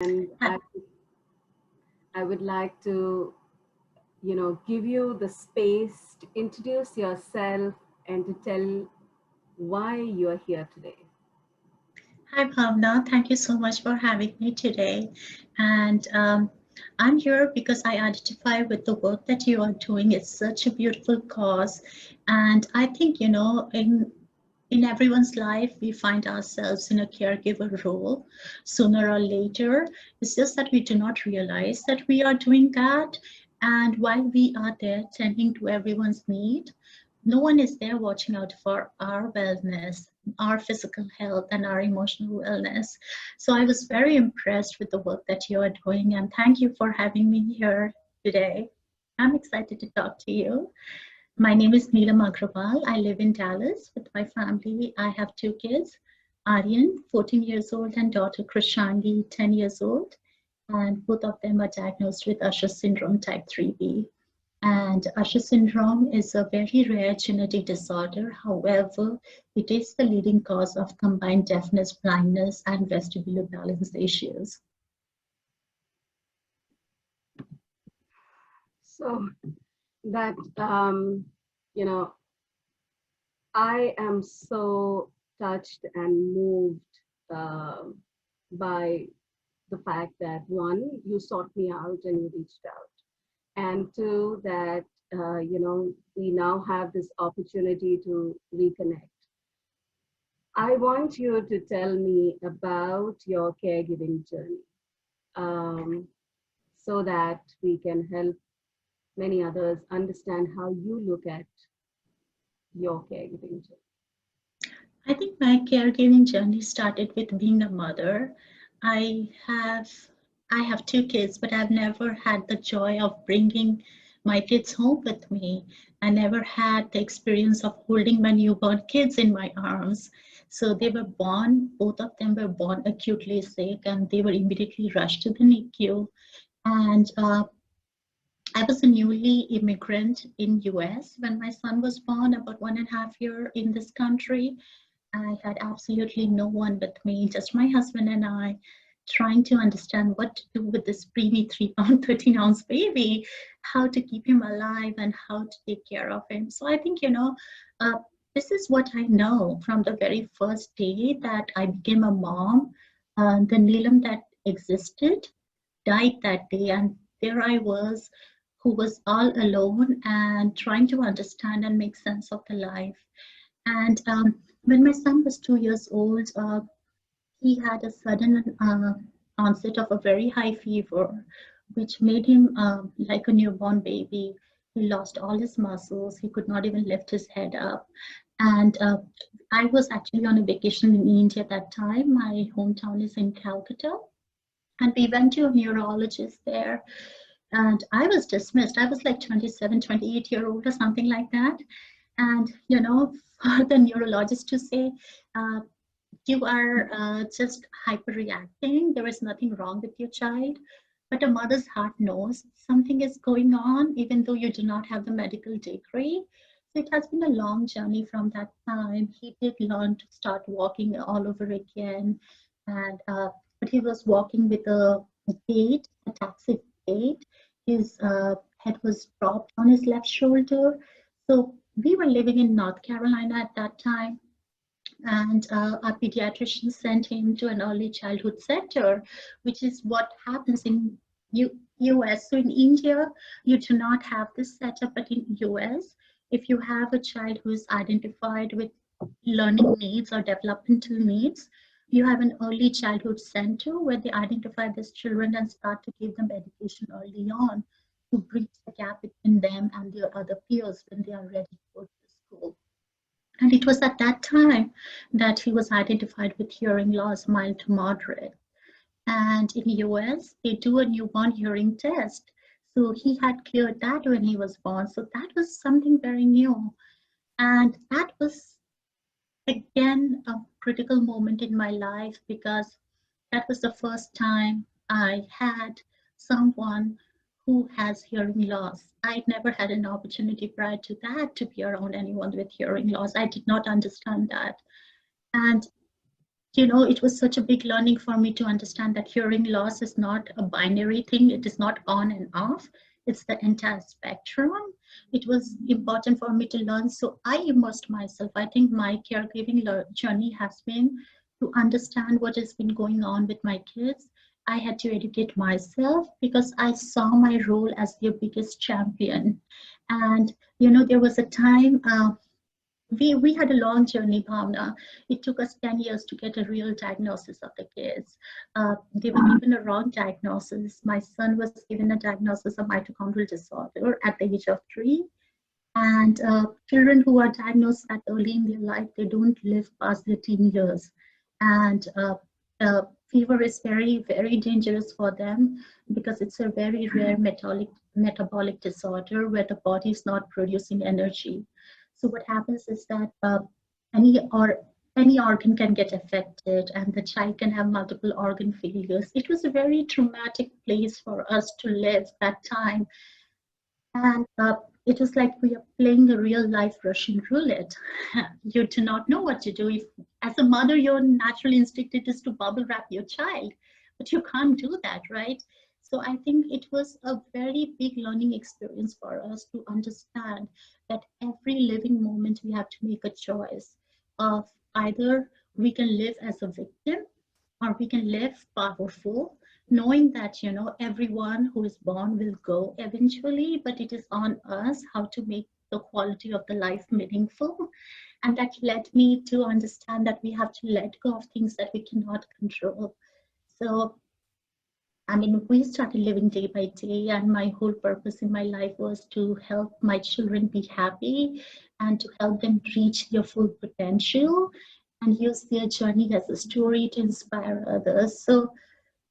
And I would like to, give you the space to introduce yourself and to tell why you're here today. Hi, Bhavana. Thank you so much for having me today. And I'm here because I identify with the work that you are doing. It's such a beautiful cause. And I think, in everyone's life, we find ourselves in a caregiver role sooner or later. It's just that we do not realize that we are doing that. And while we are there tending to everyone's need, no one is there watching out for our wellness, our physical health, and our emotional wellness. So I was very impressed with the work that you are doing, and thank you for having me here today. I'm excited to talk to you. My name is Nilam Agrawal. I live in Dallas with my family. I have two kids, Aryan, 14 years old, and daughter Krishangi, 10 years old. And both of them are diagnosed with Usher Syndrome type 3B. And Usher syndrome is a very rare genetic disorder. However, it is the leading cause of combined deafness, blindness, and vestibular balance issues. So that, you know, I am so touched and moved uh, by the fact that one, you sought me out and you reached out, and two, that we now have this opportunity to reconnect. I want you to tell me about your caregiving journey, um, so that we can help many others understand how you look at your caregiving journey. I think my caregiving journey started with being a mother. I have I have two kids, but I've never had the joy of bringing my kids home with me. I never had the experience of holding my newborn kids in my arms. So they were born, both of them were born acutely sick, and they were immediately rushed to the NICU. And I was a newly immigrant in US when my son was born, about 1.5 years in this country. I had absolutely no one with me, just my husband and I, trying to understand what to do with this preemie 3 pound, 13-ounce baby, how to keep him alive, and how to take care of him. So I think, uh, this is what I know from the very first day that I became a mom. The Neelam that existed died that day, and there I was, who was all alone and trying to understand and make sense of the life. And when my son was 2 years old, he had a sudden onset of a very high fever, which made him like a newborn baby. He lost all his muscles. He could not even lift his head up. And I was actually on a vacation in India at that time. My hometown is in Calcutta. And we went to a neurologist there. And I was dismissed. I was like 27, 28-year-old or something like that. And, for the neurologist to say, uh, you are just hyperreacting. There is nothing wrong with your child. But a mother's heart knows something is going on, even though you do not have the medical degree. So it has been a long journey from that time. He did learn to start walking all over again. And but he was walking with a gait, a taxi gait. His head was dropped on his left shoulder. So we were living in North Carolina at that time, and our pediatrician sent him to an early childhood center, which is what happens in US. So in India, you do not have this setup, but in US, if you have a child who is identified with learning needs or developmental needs, you have an early childhood center where they identify these children and start to give them education early on to bridge the gap between them and their other peers when they are ready to go to school. And it was at that time that he was identified with hearing loss, mild to moderate. And in US, they do a newborn hearing test. So he had cleared that when he was born. So that was something very new. And that was, again, a critical moment in my life because that was the first time I had someone who has hearing loss. I never had an opportunity prior to that to be around anyone with hearing loss. I did not understand that. And it was such a big learning for me to understand that hearing loss is not a binary thing. It is not on and off. It's the entire spectrum. It was important for me to learn. So I immersed myself. I think my caregiving journey has been to understand what has been going on with my kids. I had to educate myself because I saw my role as their biggest champion. And, there was a time we had a long journey, Bhavna. It took us 10 years to get a real diagnosis of the kids. They were given a wrong diagnosis. My son was given a diagnosis of mitochondrial disorder at the age of 3. And children who are diagnosed that early in their life, they don't live past their teen years. And fever is very, very dangerous for them because it's a very rare metabolic disorder where the body is not producing energy. So what happens is that any or any organ can get affected and the child can have multiple organ failures. It was a very traumatic place for us to live that time. And it was like we are playing a real life Russian roulette. You do not know what to do. If, as a mother, your natural instinct is to bubble wrap your child, but you can't do that, right? So I think it was a very big learning experience for us to understand that every living moment we have to make a choice of either we can live as a victim or we can live powerful, knowing that everyone who is born will go eventually, but it is on us how to make the quality of the life meaningful. And that led me to understand that we have to let go of things that we cannot control. So I mean, we started living day by day, and my whole purpose in my life was to help my children be happy and to help them reach their full potential and use their journey as a story to inspire others. So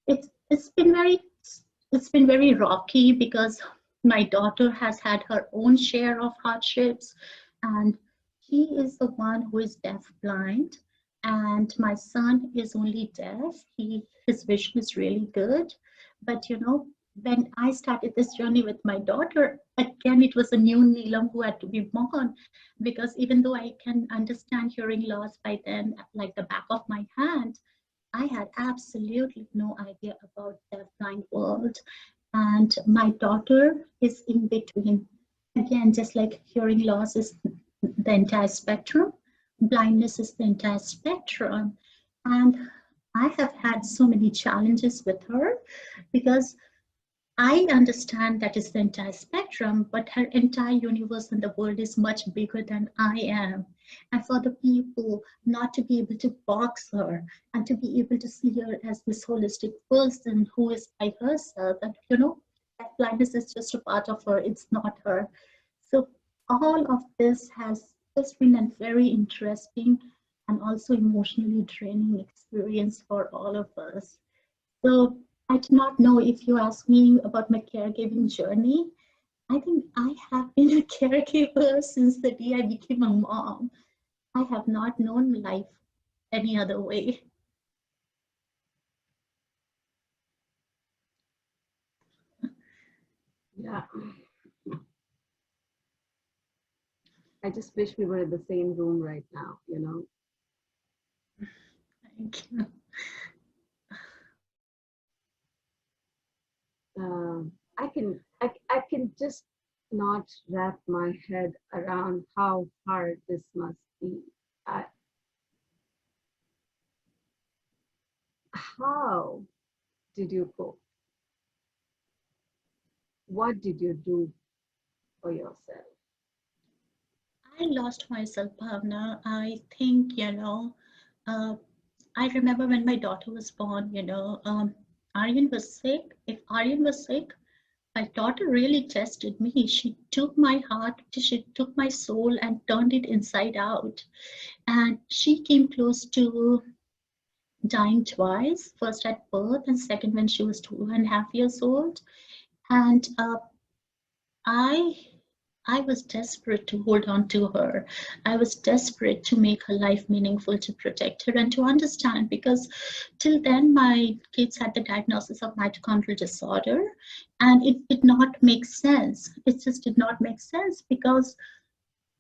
it's been very rocky because my daughter has had her own share of hardships, and he is the one who is deaf blind, and my son is only deaf. His vision is really good, but when I started this journey with my daughter, again it was a new Neelam who had to be born, because even though I can understand hearing loss by then like the back of my hand, I had absolutely no idea about the blind world. And my daughter is in between. Again, just like hearing loss is the entire spectrum, blindness is the entire spectrum. And I have had so many challenges with her because I understand that is the entire spectrum, but her entire universe and the world is much bigger than I am. And for the people not to be able to box her and to be able to see her as this holistic person who is by herself, and that blindness is just a part of her, it's not her. So all of this has just been a very interesting and also emotionally draining experience for all of us. So I do not know if you ask me about my caregiving journey. I think I have been a caregiver since the day I became a mom. I have not known life any other way. Yeah. I just wish we were in the same room right now, Thank you. I can just not wrap my head around how hard this must be. I, how did you cope? What did you do for yourself? I lost myself, Bhavna. I think, I remember when my daughter was born, Aryan was sick. If Aryan was sick, my daughter really tested me. She took my heart, she took my soul and turned it inside out. And she came close to dying twice, first at birth and second when she was 2.5 years old. And I I was desperate to hold on to her. I was desperate to make her life meaningful, to protect her and to understand, because till then my kids had the diagnosis of mitochondrial disorder, and it did not make sense. It just did not make sense because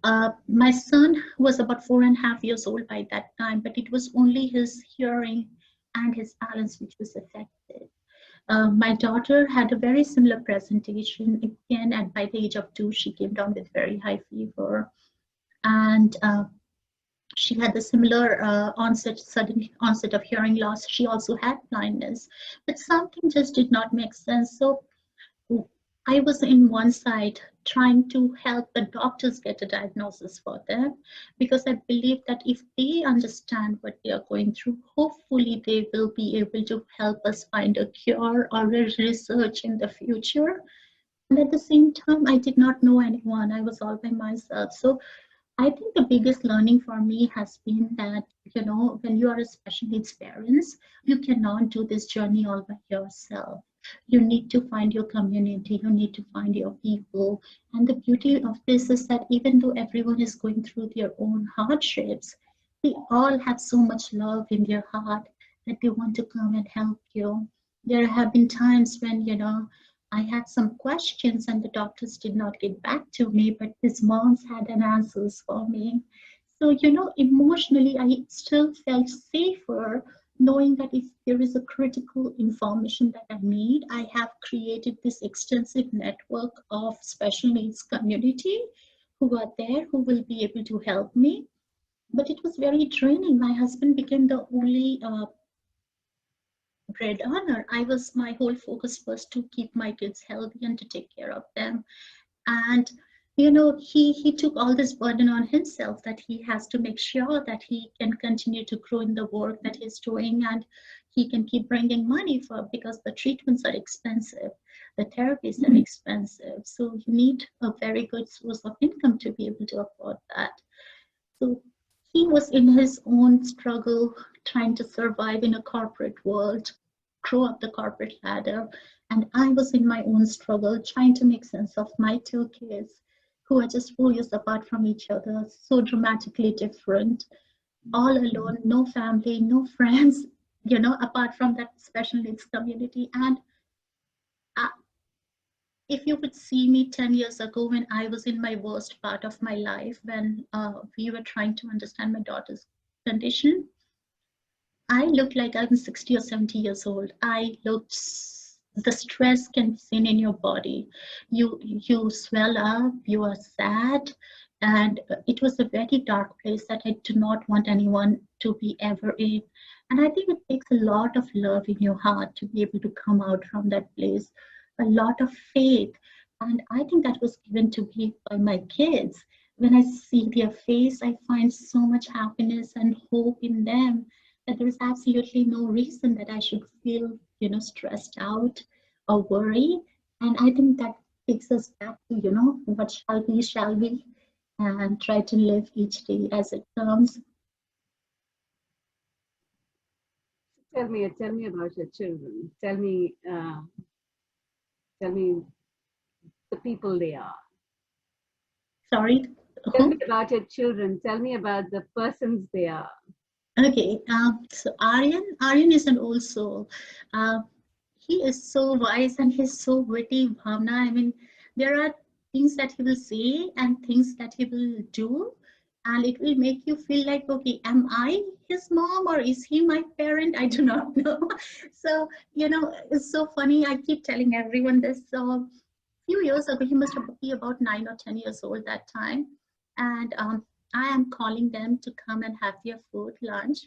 My son was about 4.5 years old by that time, but it was only his hearing and his balance which was affected. My daughter had a very similar presentation again, and by the age of 2, she came down with very high fever, and she had the similar sudden onset of hearing loss. She also had blindness, but something just did not make sense. So I was in one side trying to help the doctors get a diagnosis for them, because I believe that if they understand what they are going through, hopefully they will be able to help us find a cure or a research in the future. And at the same time, I did not know anyone. I was all by myself. So I think the biggest learning for me has been that, when you are a special needs parent, you cannot do this journey all by yourself. You need to find your community, you need to find your people. And the beauty of this is that even though everyone is going through their own hardships, they all have so much love in their heart that they want to come and help you. There have been times when, I had some questions and the doctors did not get back to me, but his moms had an answers for me. So, emotionally, I still felt safer knowing that if there is a critical information that I need, I have created this extensive network of special needs community who are there, who will be able to help me. But it was very draining. My husband became the only bread earner. My whole focus was to keep my kids healthy and to take care of them. And he took all this burden on himself, that he has to make sure that he can continue to grow in the work that he's doing, and he can keep bringing money for, because the treatments are expensive, the therapies are expensive, so you need a very good source of income to be able to afford that. So he was in his own struggle, trying to survive in a corporate world, grow up the corporate ladder. And I was in my own struggle, trying to make sense of my two kids who are just 4 years apart from each other, so dramatically different, all alone, no family, no friends, apart from that special needs community. And uh, if you would see me 10 years ago when I was in my worst part of my life, when we were trying to understand my daughter's condition, I looked like I'm 60 or 70 years old. The stress can be seen in your body. You swell up, you are sad, and it was a very dark place that I do not want anyone to be ever in. And I think it takes a lot of love in your heart to be able to come out from that place, a lot of faith. And I think that was given to me by my kids. When I see their face, I find so much happiness and hope in them, that there is absolutely no reason that I should feel, stressed out or worry. And I think that takes us back to, what shall we, and try to live each day as it comes. Tell me about your children. Tell me the people they are. Sorry, Tell me who? about your children. Tell me about the persons they are. Okay, so Aryan is an old soul. Uh, he is so wise and he's so witty, Bhavna. I mean, there are things that he will say and things that he will do, and it will make you feel like, okay, am I his mom or is he my parent? I do not know. So, it's so funny. I keep telling everyone this. So, a few years ago, he must be about 9 or 10 years old that time, and I am calling them to come and have their food, lunch,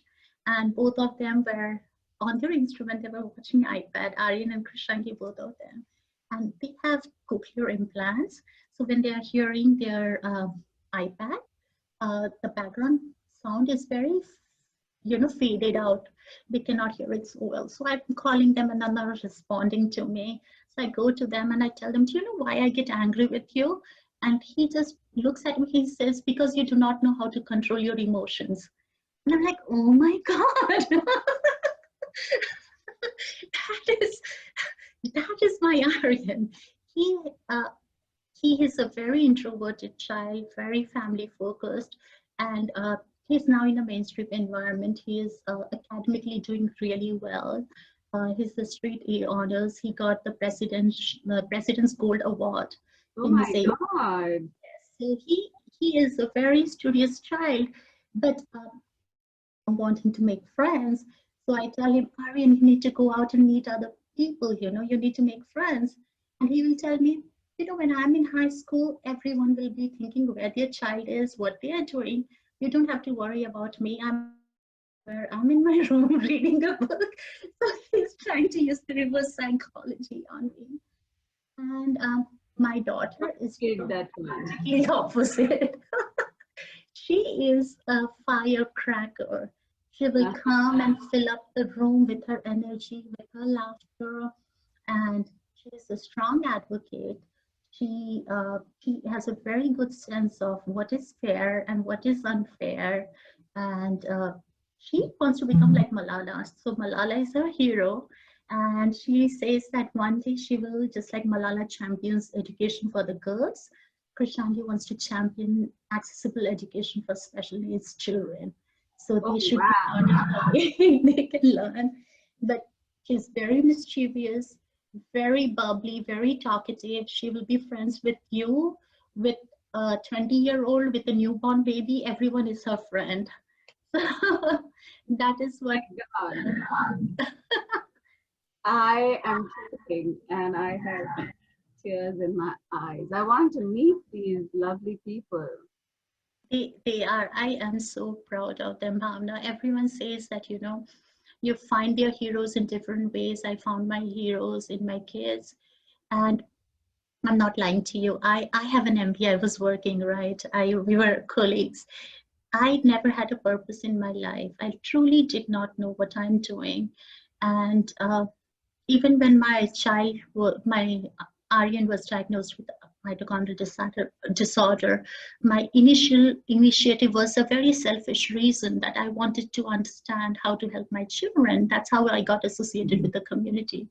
and both of them were on their instrument. They were watching iPad, Aryan and Krishanki, both of them. And they have cochlear implants. So when they are hearing their iPad, the background sound is very, faded out. They cannot hear it so well. So I'm calling them and none are responding to me. So I go to them and I tell them, do you know why I get angry with you? And he just looks at me, he says, because you do not know how to control your emotions. And I'm like, oh my God. that is that is my Aryan. He uh, he is a very introverted child, very family focused, and he's now in a mainstream environment. He is academically doing really well. His straight A honors. He got the President's Gold Award Oh in my his A. God. So he is a very studious child, but wanting to make friends. So I tell him, Aryan, you need to go out and meet other people, you need to make friends. And he will tell me, when I'm in high school, everyone will be thinking where their child is, what they are doing. You don't have to worry about me. I'm in my room reading a book. So he's trying to use the reverse psychology on me. And my daughter is Kid that one. the opposite. She is a firecracker. She will come and fill up the room with her energy, with her laughter, and she is a strong advocate. She has a very good sense of what is fair and what is unfair, and she wants to become like Malala. So Malala is her hero, and she says that one day she will, just like Malala champions education for the girls, Krishanji wants to champion accessible education for special needs children. So Oh, they should be wow. learning the way they can learn. But she's very mischievous, very bubbly, very talkative. She will be friends with you, with a 20-year-old, with a newborn baby. Everyone is her friend. That is what. God. I am choking and I have tears in my eyes. I want to meet these lovely people. They are. I am so proud of them, Bhavna. Everyone says that, you find their heroes in different ways. I found my heroes in my kids. And I'm not lying to you. I have an MBA. I was working, right? We were colleagues. I never had a purpose in my life. I truly did not know what I'm doing. And even when my Aryan was diagnosed with mitochondrial disorder, my initial initiative was a very selfish reason that I wanted to understand how to help my children. That's how I got associated with the community.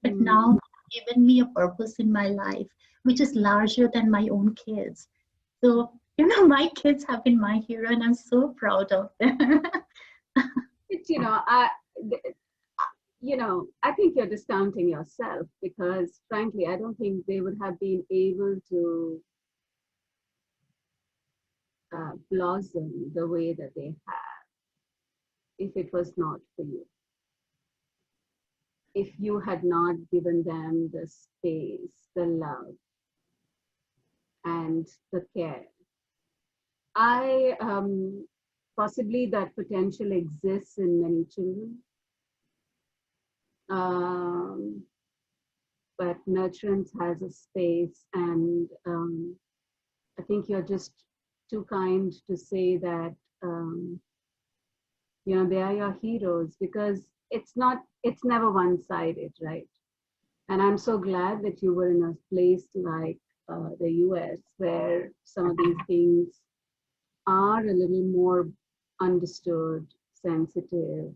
But now it's given me a purpose in my life, which is larger than my own kids. So, my kids have been my hero, and I'm so proud of them. It's, I think you're discounting yourself because, frankly, I don't think they would have been able to blossom the way that they have if it was not for you. If you had not given them the space, the love, and the care. Possibly that potential exists in many children. But nurturance has a space, and I think you're just too kind to say that they are your heroes, because it's never one-sided, right? And I'm so glad that you were in a place like the US, where some of these things are a little more understood, sensitive.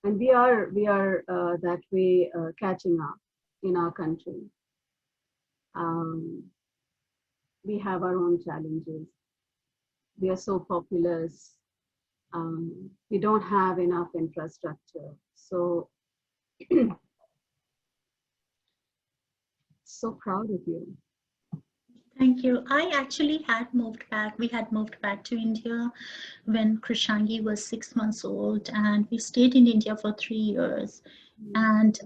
And we are that way catching up in our country. We have our own challenges. We are so populous. We don't have enough infrastructure. So, so proud of you. Thank you. I actually had moved back. We had moved back to India when Krishangi was 6 months old, and we stayed in India for 3 years. And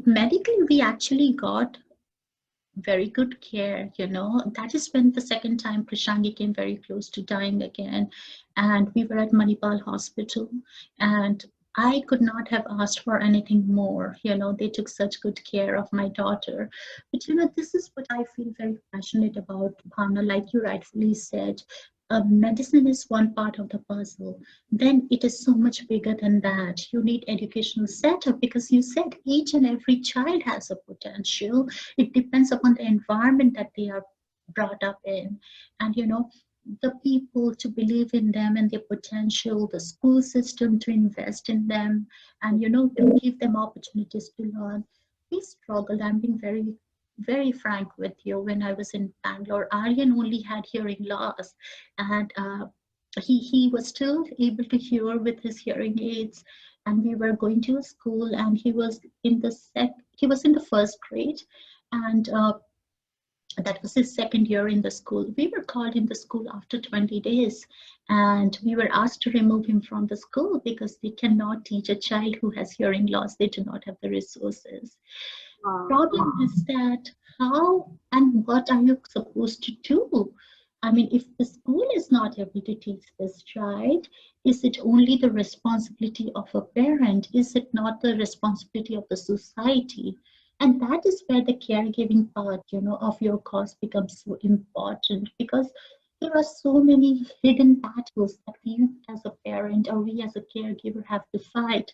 medically, we actually got very good care. That is when the second time Krishangi came very close to dying again, and we were at Manipal Hospital, and I could not have asked for anything more. They took such good care of my daughter. But this is what I feel very passionate about, Bhavna, like you rightfully said. Medicine is one part of the puzzle. Then it is so much bigger than that. You need educational setup, because you said each and every child has a potential. It depends upon the environment that they are brought up in. And the people to believe in them and their potential, the school system to invest in them, and to give them opportunities to learn. We struggled. I'm being very, very frank with you. When I was in Bangalore, Aryan only had hearing loss, and he was still able to hear with his hearing aids. And we were going to a school, and he was in the first grade, And that was his second year in the school. We were called in the school after 20 days, and we were asked to remove him from the school because they cannot teach a child who has hearing loss. They do not have the resources. Wow. Problem is that how and what are you supposed to do? I mean, if the school is not able to teach this child, is it only the responsibility of a parent? Is it not the responsibility of the society? And that is where the caregiving part, of your cause becomes so important, because there are so many hidden battles that we as a parent or we as a caregiver have to fight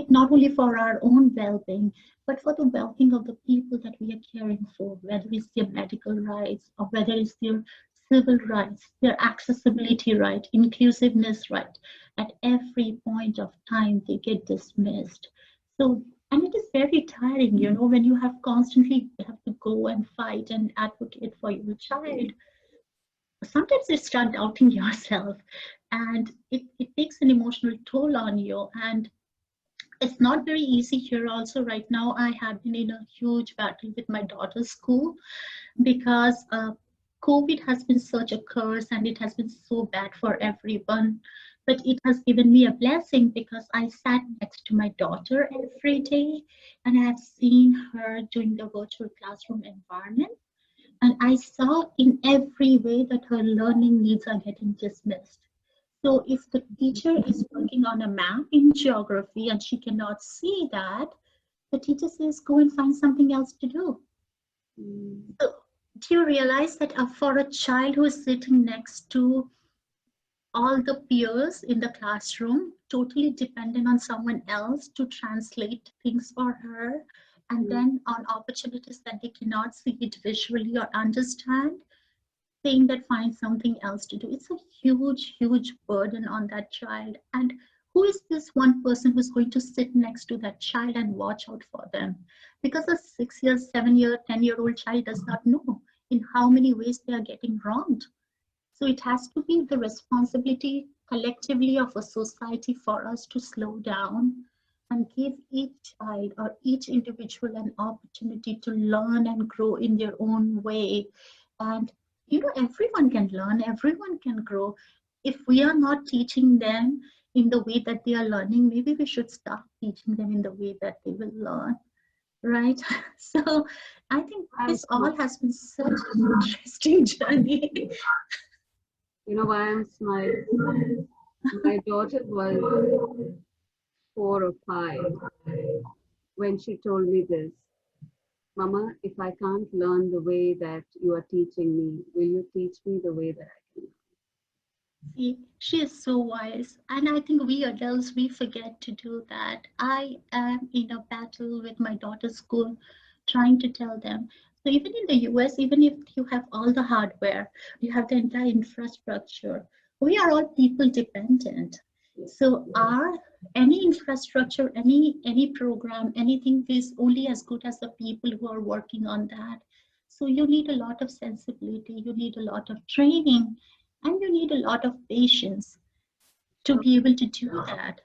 not only for our own well-being, but for the well-being of the people that we are caring for, whether it's their medical rights or whether it's their civil rights, their accessibility right, inclusiveness right. At every point of time, they get dismissed. So, and it is very tiring, when you have to go and fight and advocate for your child. Sometimes you start doubting yourself, and it takes an emotional toll on you. And it's not very easy here also. Right now I have been in a huge battle with my daughter's school, because COVID has been such a curse and it has been so bad for everyone. But it has given me a blessing, because I sat next to my daughter every day and I have seen her doing the virtual classroom environment. And I saw in every way that her learning needs are getting dismissed. So if the teacher is working on a map in geography and she cannot see that, the teacher says, go and find something else to do. Mm. So do you realize that for a child who is sitting next to all the peers in the classroom, totally dependent on someone else to translate things for her, and Mm. then on opportunities that they cannot see it visually or understand, saying that find something else to do. It's a huge, huge burden on that child. And who is this one person who's going to sit next to that child and watch out for them? Because a 6 year, 7 year, 10-year-old child does not know in how many ways they are getting wronged. So it has to be the responsibility collectively of a society for us to slow down and give each child or each individual an opportunity to learn and grow in their own way. And everyone can learn, everyone can grow. If we are not teaching them in the way that they are learning, maybe we should start teaching them in the way that they will learn, right? So I think this all Absolutely. has been such an interesting journey. You know why I'm smiling? My daughter was 4 or 5 when she told me this. Mama, if I can't learn the way that you are teaching me, will you teach me the way that I can? See, she is so wise. And I think we adults, we forget to do that. I am in a battle with my daughter's school, trying to tell them. So even in the US, even if you have all the hardware, you have the entire infrastructure, we are all people dependent. Yes. So our any infrastructure, any program, anything is only as good as the people who are working on that. So you need a lot of sensibility, you need a lot of training, and you need a lot of patience to So be able to do that.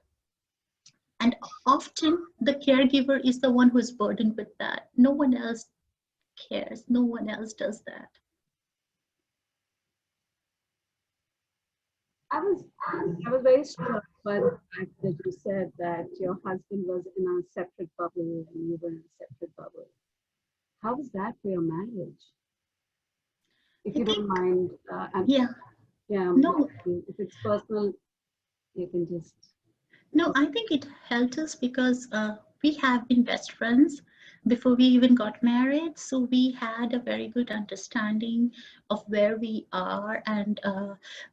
And often the caregiver is the one who is burdened with that. No one else cares, no one else does that. I was I was very struck by the fact that you said that your husband was in a separate bubble and you were in a separate bubble. How was that for your marriage? If I you don't think, mind, yeah, yeah, no, if it's personal, you can just. no, I think it helped us because we have been best friends before we even got married. So we had a very good understanding of where we are. And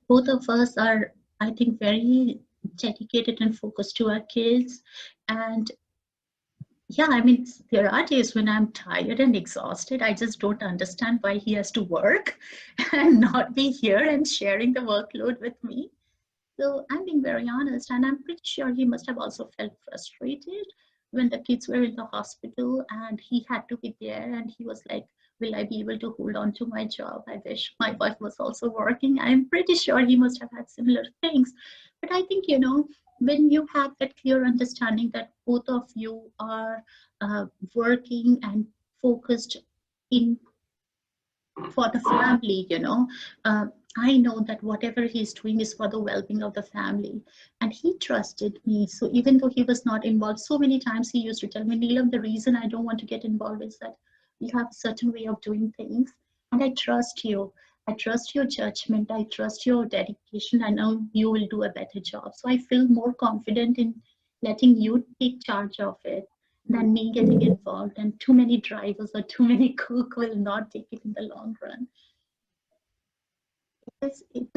both of us are, I think, very dedicated and focused to our kids. And yeah, I mean, there are days when I'm tired and exhausted. I just don't understand why he has to work and not be here and sharing the workload with me. So I'm being very honest, and I'm pretty sure he must have also felt frustrated when the kids were in the hospital and he had to be there. And he was like, will I be able to hold on to my job? I wish my wife was also working. I'm pretty sure he must have had similar things. But I think, when you have that clear understanding that both of you are working and focused in for the family, I know that whatever he's doing is for the well-being of the family. And he trusted me. So even though he was not involved, so many times he used to tell me, Neelam, the reason I don't want to get involved is that you have a certain way of doing things. And I trust you. I trust your judgment. I trust your dedication. I know you will do a better job. So I feel more confident in letting you take charge of it than me getting involved. And too many drivers or too many cook will not take it in the long run. It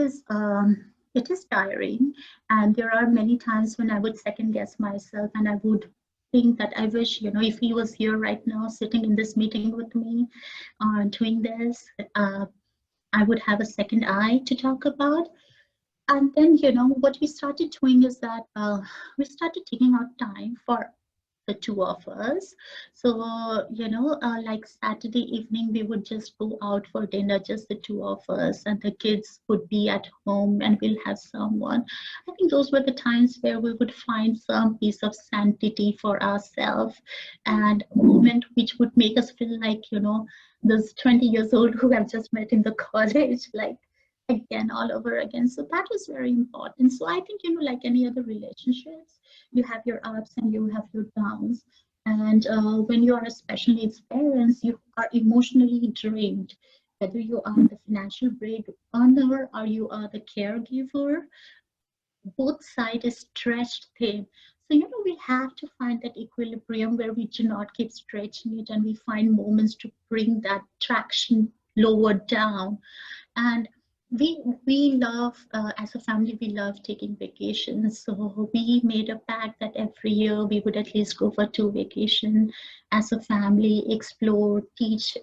is tiring, and there are many times when I would second guess myself, and I would think that I wish, if he was here right now, sitting in this meeting with me, doing this, I would have a second eye to talk about. And then, what we started doing is that we started taking out time for the two of us. So, like Saturday evening, we would just go out for dinner, just the two of us, and the kids would be at home and we'll have someone. I think those were the times where we would find some piece of sanctity for ourselves and a moment which would make us feel like, those 20 years old who have just met in the college, like again, all over again. So that was very important. So I think, like any other relationships, you have your ups and you have your downs. And when you are a special needs parents, you are emotionally drained. Whether you are the financial bread earner or you are the caregiver, both sides is stretched thin. So, we have to find that equilibrium where we do not keep stretching it and we find moments to bring that traction lower down. And we love, as a family, we love taking vacations. So we made a pact that every year we would at least go for 2 vacations as a family, explore, teach,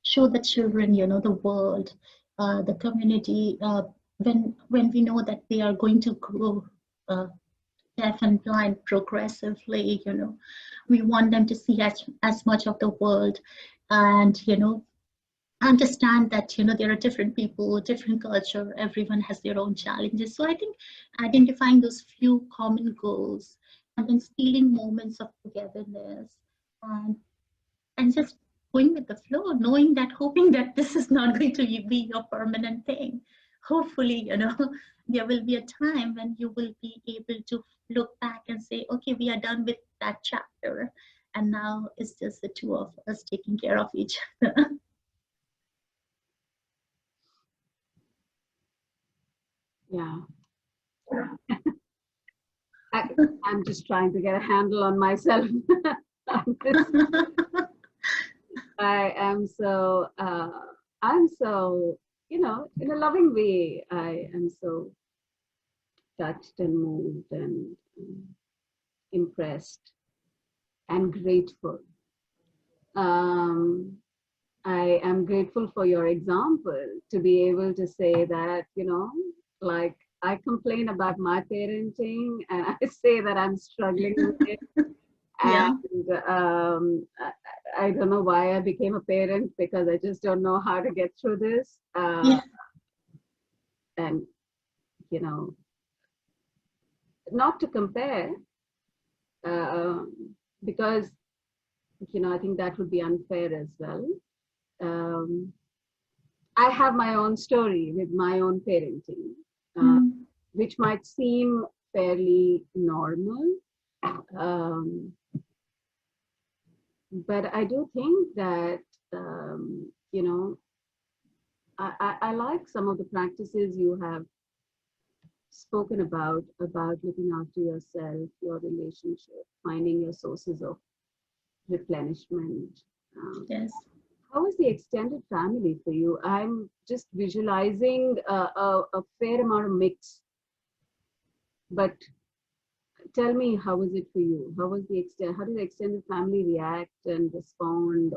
show the children, the world, the community. When we know that they are going to grow deaf and blind progressively, we want them to see as much of the world, and understand that there are different people, different culture, everyone has their own challenges. So I think identifying those few common goals and then stealing moments of togetherness, and just going with the flow, knowing that, hoping that this is not going to be your permanent thing. Hopefully, there will be a time when you will be able to look back and say, okay, we are done with that chapter, and now it's just the two of us taking care of each other. Yeah. I'm just trying to get a handle on myself. I'm so, in a loving way, I am so touched and moved and impressed and grateful. I am grateful for your example to be able to say that, like I complain about my parenting and I say that I'm struggling with it. Yeah. And I don't know why I became a parent, because I just don't know how to get through this. Yeah. And, not to compare, because, I think that would be unfair as well. I have my own story with my own parenting, which might seem fairly normal. But I do think that, I like some of the practices you have spoken about looking after yourself, your relationship, finding your sources of replenishment. Yes. How is the extended family for you? I'm just visualizing a fair amount of mix, but tell me, how was it for you? How did the extended family react and respond?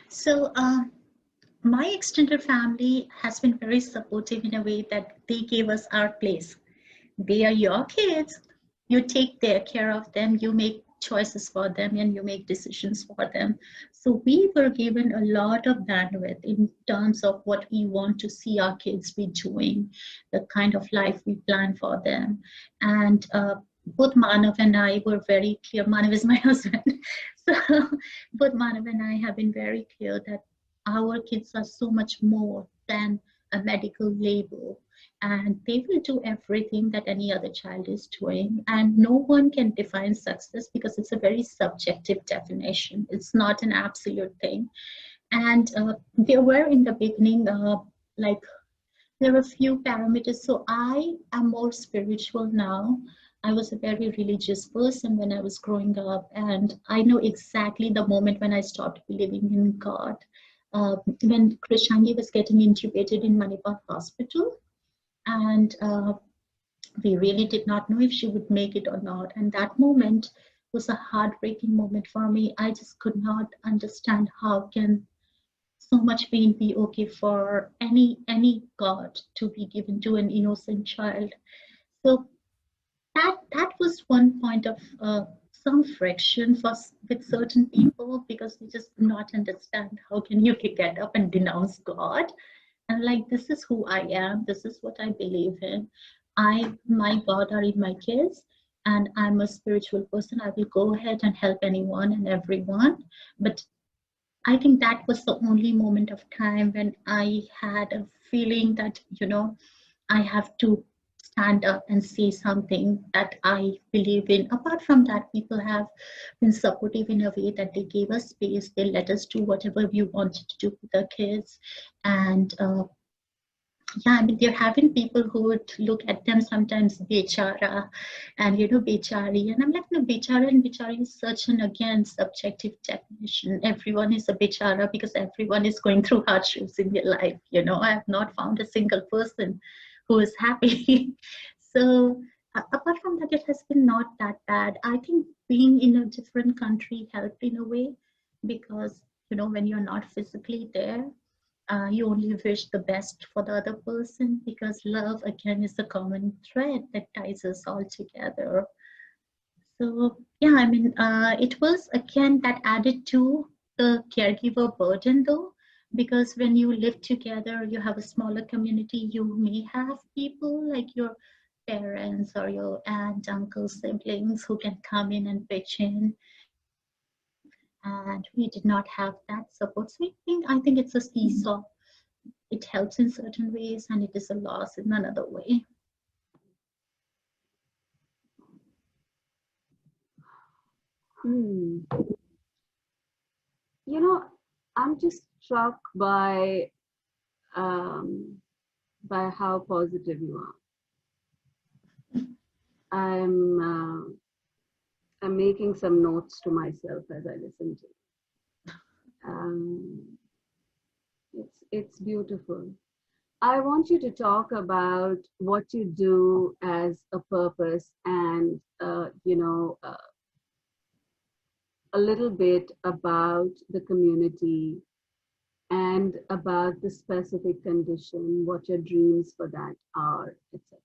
So my extended family has been very supportive in a way that they gave us our place. They are your kids. You take their care of them. You make choices for them and you make decisions for them. So we were given a lot of bandwidth in terms of what we want to see our kids be doing, the kind of life we plan for them. And both Manav and I were very clear. Manav is my husband. So both Manav and I have been very clear that our kids are so much more than a medical label, and they will do everything that any other child is doing. And no one can define success because it's a very subjective definition. It's not an absolute thing. And there were in the beginning, like there are a few parameters. So I am more spiritual now. I was a very religious person when I was growing up, and I know exactly the moment when I stopped believing in God. When Krishangi was getting intubated in Manipal Hospital, and we really did not know if she would make it or not. And that moment was a heartbreaking moment for me. I just could not understand how can so much pain be okay for any god to be given to an innocent child. So that was one point of some friction for with certain people, because they just do not understand how can you get up and denounce god, and like, this is who I am, this is what I believe in. My god are in my kids, and I'm a spiritual person. I will go ahead and help anyone and everyone. But I think that was the only moment of time when I had a feeling that, I have to stand up and say something that I believe in. Apart from that, people have been supportive in a way that they gave us space, they let us do whatever we wanted to do with the kids. And yeah, I mean, there have been people who would look at them sometimes, bechara, and bechari. And I'm like, no, bechara and bechari is such an, again, subjective definition. Everyone is a bechara because everyone is going through hardships in their life. I have not found a single person who is happy. So, apart from that, it has been not that bad. I think being in a different country helped in a way, because, when you're not physically there, you only wish the best for the other person, because love, again, is the common thread that ties us all together. So yeah, I mean, it was again that added to the caregiver burden, though, because when you live together, you have a smaller community, you may have people like your parents or your aunt, uncle, siblings who can come in and pitch in, and we did not have that support. So I think it's a seesaw. It helps in certain ways and it is a loss in another way. Hmm. You know, I'm just struck um, by how positive you are. I'm I'm making some notes to myself as I listen to you. It's beautiful. I want you to talk about what you do as a purpose, and a little bit about the community and about the specific condition, what your dreams for that are, etc.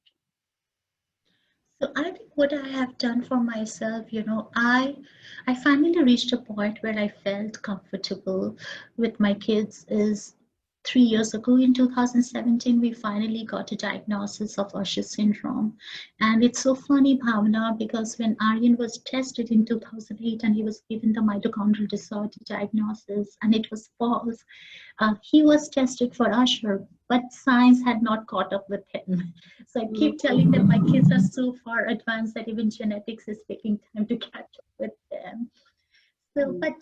So I think what I have done for myself, I finally reached a point where I felt comfortable with my kids is 3 years ago in 2017, we finally got a diagnosis of Usher syndrome. And it's so funny, Bhavana, because when Aryan was tested in 2008 and he was given the mitochondrial disorder diagnosis and it was false, he was tested for Usher, but science had not caught up with him. So I keep telling them my kids are so far advanced that even genetics is taking time to catch up with them. So, but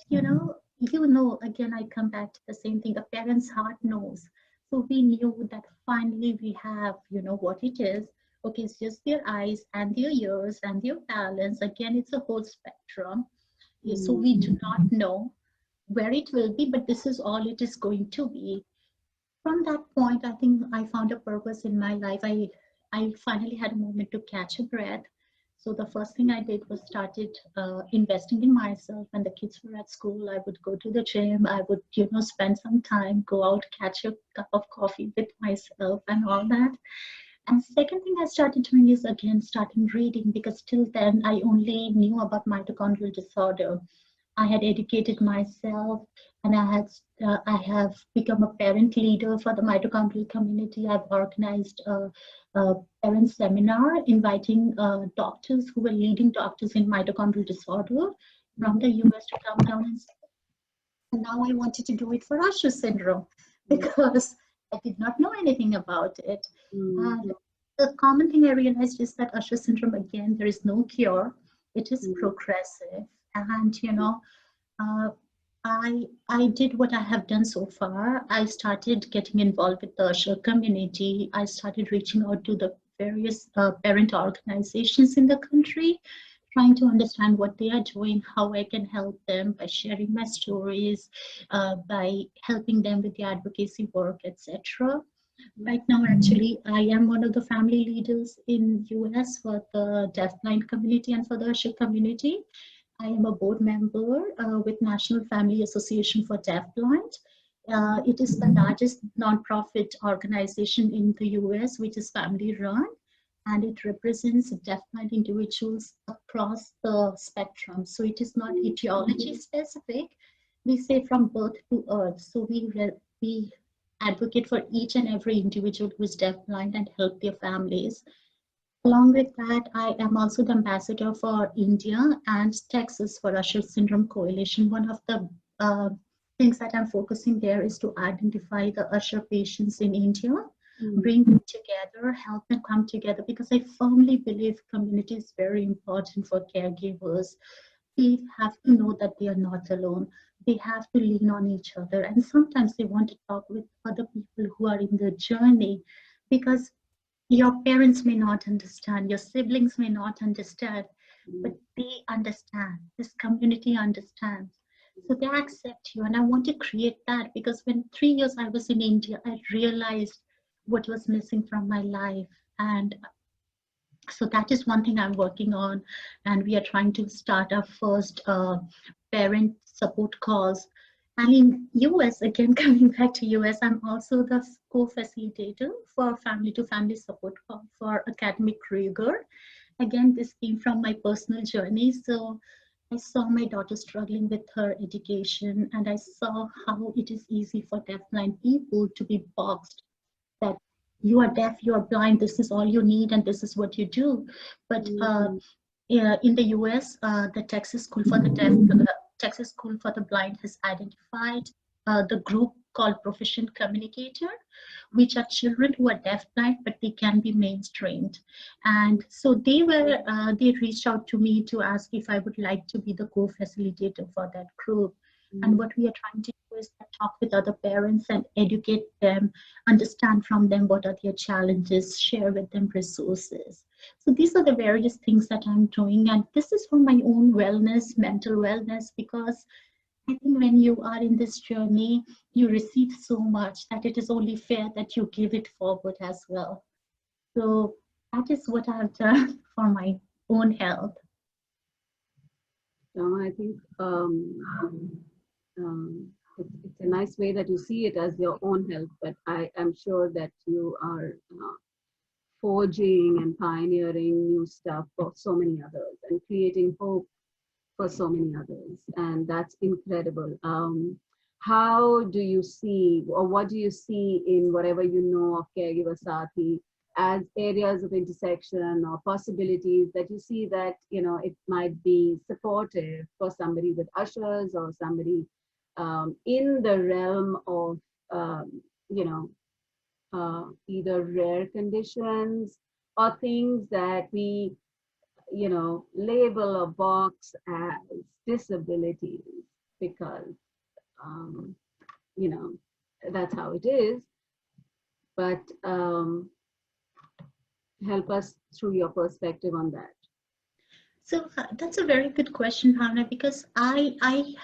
again, I come back to the same thing. A parent's heart knows. So we knew that finally we have, what it is. Okay, it's just their eyes and their ears and their balance. Again, it's a whole spectrum. Yeah, so we do not know where it will be, but this is all it is going to be. From that point, I think I found a purpose in my life. I finally had a moment to catch a breath. So the first thing I did was started investing in myself. When the kids were at school, I would go to the gym. I would, spend some time, go out, catch a cup of coffee with myself and all that. And second thing I started doing is again starting reading, because till then I only knew about mitochondrial disorder. I had educated myself, and I have become a parent leader for the mitochondrial community. I've organized a parent seminar inviting doctors who were leading doctors in mitochondrial disorder from the US to come down and say, and now I wanted to do it for Usher syndrome because I did not know anything about it. And the common thing I realized is that Usher syndrome, again, there is no cure. It is progressive. And, uh, I did what I have done so far. I started getting involved with the Usher community. I started reaching out to the various parent organizations in the country, trying to understand what they are doing, how I can help them by sharing my stories, by helping them with the advocacy work, etc. Right now, actually, I am one of the family leaders in US for the deafblind community and for the Usher community. I am a board member with National Family Association for Deafblind. It is the largest nonprofit organization in the US, which is family run, and it represents deafblind individuals across the spectrum. So it is not etiology specific. We say from birth to earth. So we advocate for each and every individual who is deafblind and help their families. Along with that, I am also the ambassador for India and Texas for Usher Syndrome Coalition. One of the things that I'm focusing there is to identify the Usher patients in India, bring them together, help them come together, because I firmly believe community is very important for caregivers. They have to know that they are not alone. They have to lean on each other. And sometimes they want to talk with other people who are in the journey, because your parents may not understand, your siblings may not understand, but they understand. This community understands. So they accept you. And I want to create that, because when 3 years I was in India, I realized what was missing from my life. And so that is one thing I'm working on. And we are trying to start our first parent support calls. And in US, again, coming back to US, I'm also the co-facilitator for family to family support call for academic rigor. Again, this came from my personal journey. So I saw my daughter struggling with her education, and I saw how it is easy for deafblind people to be boxed, that you are deaf, you are blind, this is all you need, and this is what you do. But in the US, the Texas School for the Deaf, Texas School for the Blind has identified the group called Proficient Communicator, which are children who are deafblind, but they can be mainstreamed. And so they reached out to me to ask if I would like to be the co-facilitator for that group. And what we are trying to do is talk with other parents and educate them, understand from them what are their challenges, share with them resources. So these are the various things that I'm doing. And this is for my own wellness, mental wellness, because I think when you are in this journey, you receive so much that it is only fair that you give it forward as well. So that is what I've done for my own health. I think it's a nice way that you see it as your own health, but I am sure that you are forging and pioneering new stuff for so many others and creating hope for so many others, and that's incredible. How do you see, or what do you see in whatever you know of Caregiver Saathi as areas of intersection or possibilities that you see that, you know, it might be supportive for somebody with ushers or somebody in the realm of, you know, either rare conditions or things that we, you know, label or box as disabilities because, you know, that's how it is. But help us through your perspective on that. So that's a very good question, Bhavana, because I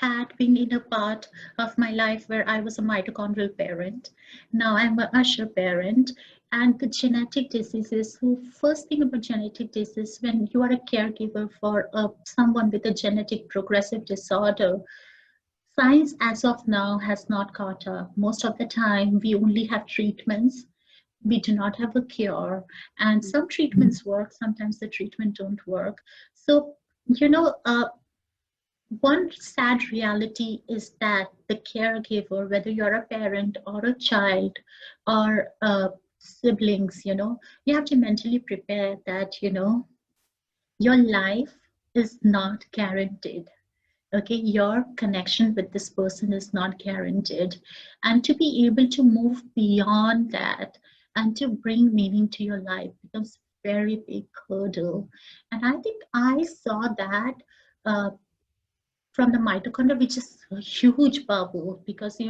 had been in a part of my life where I was a mitochondrial parent. Now I'm an usher parent. And the genetic diseases, so first thing about genetic disease, when you are a caregiver for someone with a genetic progressive disorder, science as of now has not caught up. Most of the time, we only have treatments. We do not have a cure, and some treatments work, sometimes the treatment don't work. So, one sad reality is that the caregiver, whether you're a parent or a child or siblings, you have to mentally prepare that, your life is not guaranteed. Okay, your connection with this person is not guaranteed. And to be able to move beyond that and to bring meaning to your life becomes very big hurdle. And I think I saw that uh, from the mitochondria, which is a huge bubble, because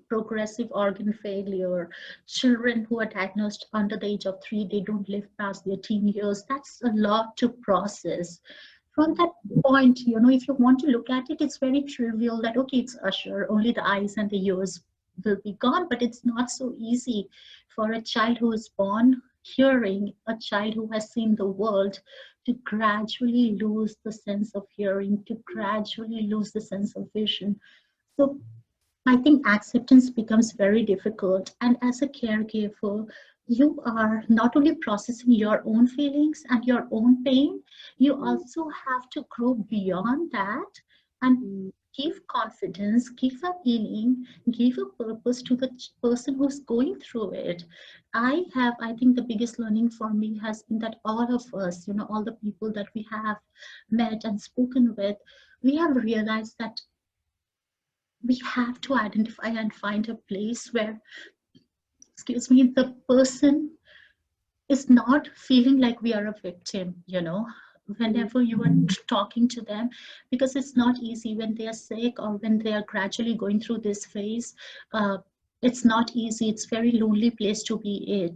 progressive organ failure, children who are diagnosed under the age of 3, they don't live past their teen years. That's a lot to process. From that point, if you want to look at it, it's very trivial that okay, it's Usher, only the eyes and the ears will be gone, but it's not so easy for a child who is born hearing, a child who has seen the world, to gradually lose the sense of hearing, to gradually lose the sense of vision. So I think acceptance becomes very difficult. And as a caregiver, you are not only processing your own feelings and your own pain, you also have to grow beyond that and Mm, give confidence, give a meaning, give a purpose to the person who's going through it. I think the biggest learning for me has been that all of us, all the people that we have met and spoken with, we have realized that we have to identify and find a place where, excuse me, the person is not feeling like we are a victim, mm, whenever you are talking to them, because it's not easy when they are sick or when they are gradually going through this phase. It's not easy. It's very lonely place to be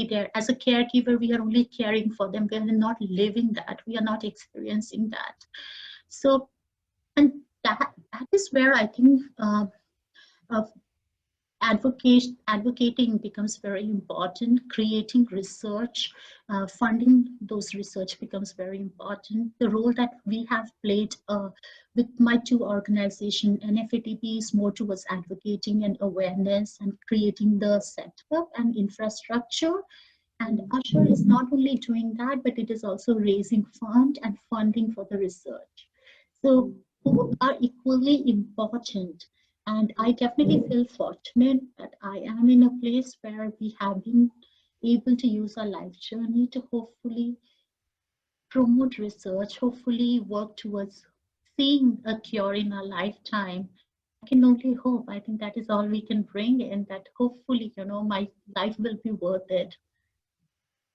there. As a caregiver, we are only caring for them. We are not living that. We are not experiencing that. So, and that is where I think uh, advocating becomes very important. Creating research, funding those research becomes very important. The role that we have played with my two organizations, NFATP is more towards advocating and awareness and creating the setup and infrastructure. And mm, Usher is not only doing that, but it is also raising fund and funding for the research. So mm, both are equally important. And I definitely feel fortunate that I am in a place where we have been able to use our life journey to hopefully promote research, hopefully work towards seeing a cure in our lifetime. I can only hope. I think that is all we can bring in, that hopefully, my life will be worth it.